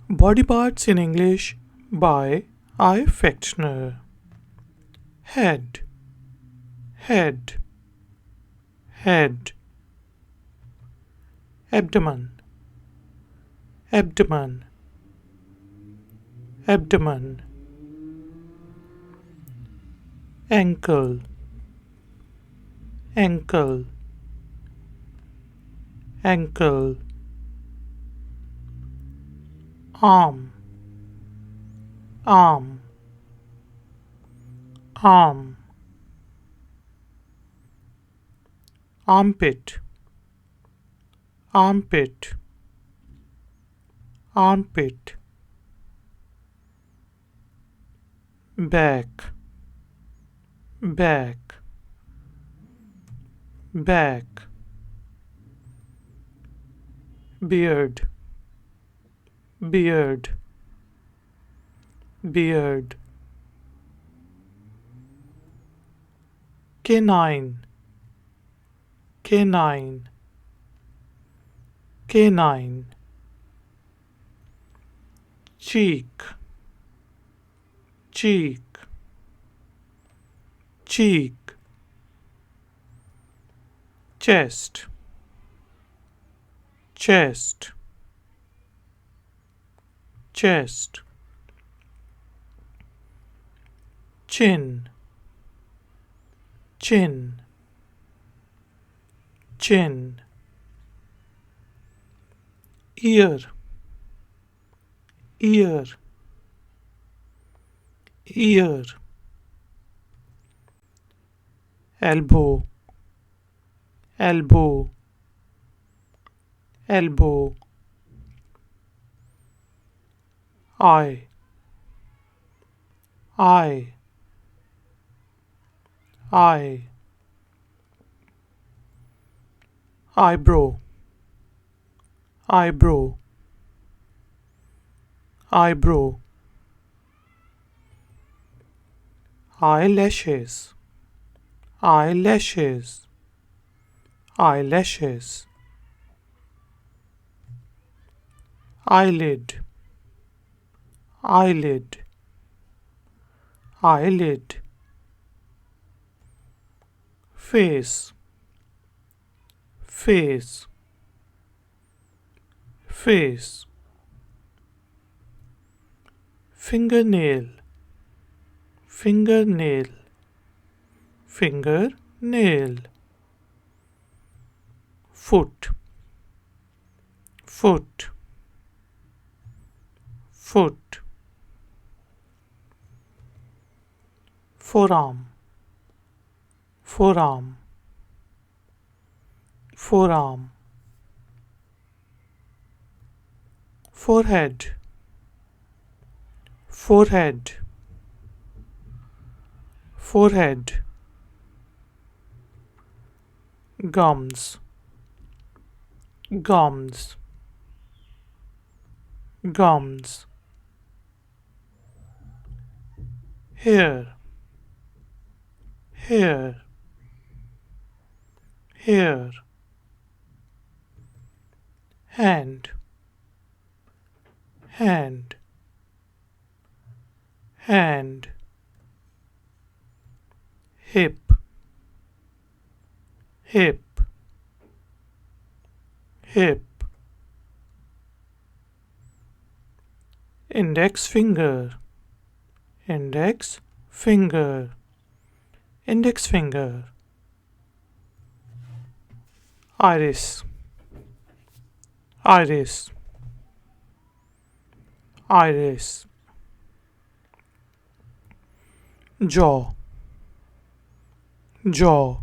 Body parts in English by I. Fechner. Head, head, head. Abdomen, abdomen, abdomen. Ankle, ankle, ankle. Arm, arm, arm. Armpit, armpit, armpit. Back, back, back. Beard, beard, beard. Canine, canine, canine. Cheek, cheek, cheek. Chest, chest, chest. Chin, chin, chin. Ear, ear, ear. Elbow, elbow, elbow. Eye, eye, eye. Eyebrow, eyebrow, eyebrow. Eyelashes, eyelashes, eyelashes. Eyelid, eyelid, eyelid. Face, face, face. Fingernail, fingernail, fingernail. Foot, foot, foot. Forearm, forearm, forearm. Forehead, forehead, forehead. Gums, gums, gums. Hair, hair, hair. Hand, hand, hand. Hip, hip, hip. Index finger, index finger, index finger. Iris, iris, iris. Jaw, jaw,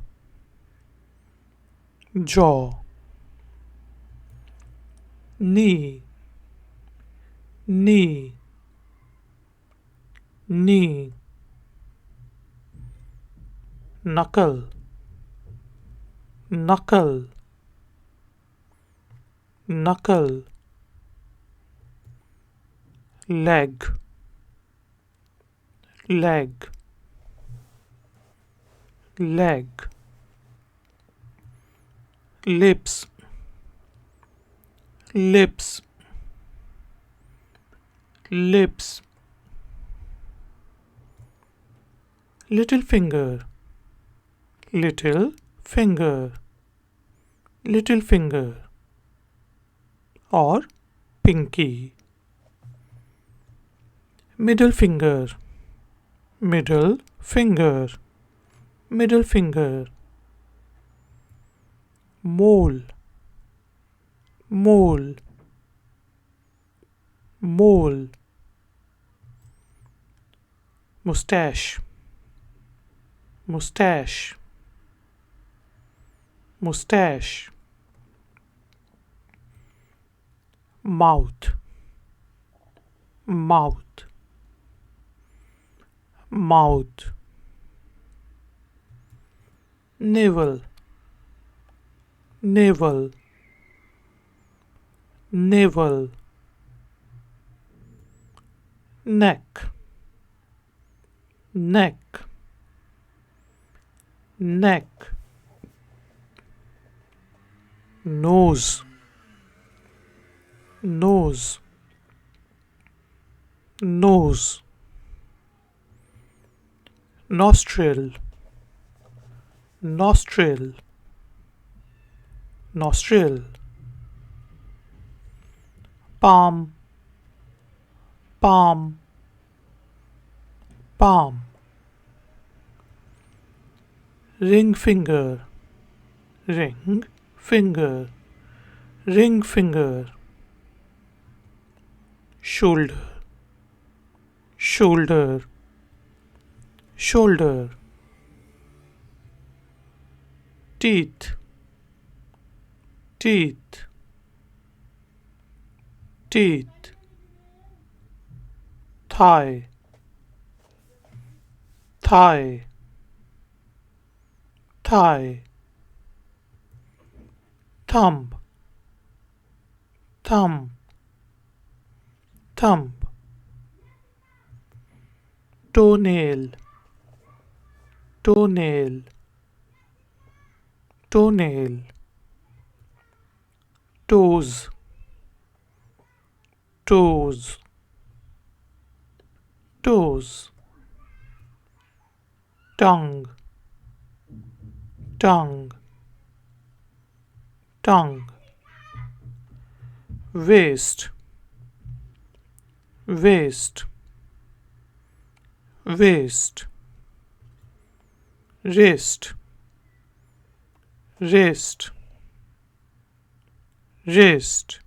jaw. Knee, knee, knee. Knuckle, knuckle, knuckle. Leg, leg, leg. Lips, lips, lips, little finger, little finger, little finger, or pinky, middle finger, middle finger, middle finger, mole, mole, mole, mustache, mustache, mustache, mouth, mouth, mouth, navel, navel, navel, neck, neck, neck, nose, nose, nose, nostril, nostril, nostril, palm, palm, palm, ring finger, ring finger, ring finger, shoulder, shoulder, shoulder, teeth, teeth, teeth, thigh, thigh, thigh, thumb, thumb, thumb, toenail, toenail, toenail, toes, toes, toes, tongue, tongue, tongue, waist, waist, waist, wrist, wrist, wrist,